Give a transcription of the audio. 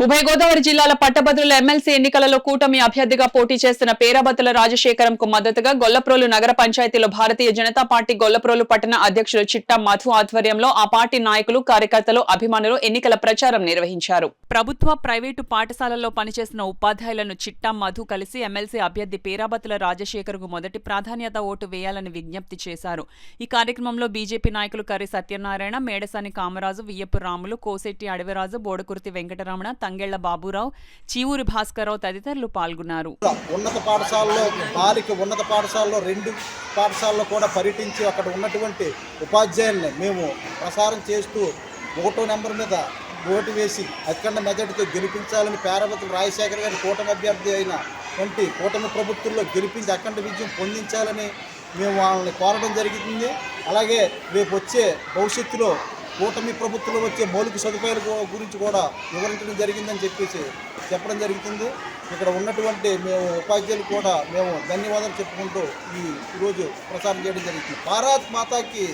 ఉభయ గోదావరి జిల్లాల పట్టభద్రుల ఎమ్మెల్సీ ఎన్నికలలో కూటమి అభ్యర్థిగా పోటీ చేస్తున్న పేరాబత్తుల రాజశేఖరంకు మద్దతుగా గొల్లప్రోలు నగర పంచాయతీలో భారతీయ జనతా పార్టీ గొల్లప్రోలు పట్టణ అధ్యక్షులు చిట్టా మధు ఆధ్వర్యంలో ఆ పార్టీ నాయకులు కార్యకర్తలు అభిమానులు ఎన్నికల ప్రచారం నిర్వహించారు. ప్రభుత్వ ప్రైవేటు పాఠశాలల్లో పనిచేస్తున్న ఉపాధ్యాయులను చిట్టా మధు కలిసి ఎమ్మెల్సీ అభ్యర్థి పేరాబత్తుల రాజశేఖర్కు మొదటి ప్రాధాన్యత ఓటు వేయాలని విజ్ఞప్తి చేశారు. ఈ కార్యక్రమంలో బీజేపీ నాయకులు కర్రి సత్యనారాయణ, మేడసాని కామరాజు, వియ్యపు రాములు, కోసెట్టి అడవిరాజు, బోడకుర్తి వెంకటరమణ, తంగెళ్ల బాబురావు, చీవూరి భాస్కరరావు తదితరులు పాల్గొన్నారు. ఉన్నత పాఠశాలలో బాలిక ఉన్నత పాఠశాలలో 2 పాఠశాలలో కూడా పర్యటించి అక్కడ ఉన్నటువంటి ఉపాధ్యాయుల్ని మేము ప్రసారం చేస్తూ 1వ నెంబర్ మీద ఓటు వేసి అఖండ మెజార్టీతో గెలిపించాలని పేరాబత్తుల రాజశేఖర్ గారి కూటమి అభ్యర్థి అయిన కూటమి ప్రభుత్వంలో గెలిపించి అఖండ విజయం పొందించాలని మేము వాళ్ళని కోరడం జరుగుతుంది. అలాగే రేపు వచ్చే భవిష్యత్తులో కూటమి ప్రభుత్వంలో వచ్చే మౌలిక సదుపాయాల గురించి కూడా వివరించడం జరిగిందని చెప్పడం జరుగుతుంది. ఇక్కడ ఉన్నటువంటి మేము ఉపాధ్యాయులు కూడా మేము ధన్యవాదాలు చెప్పుకుంటూ ఈరోజు ప్రసారం చేయడం జరుగుతుంది. భారత్ మాతాకి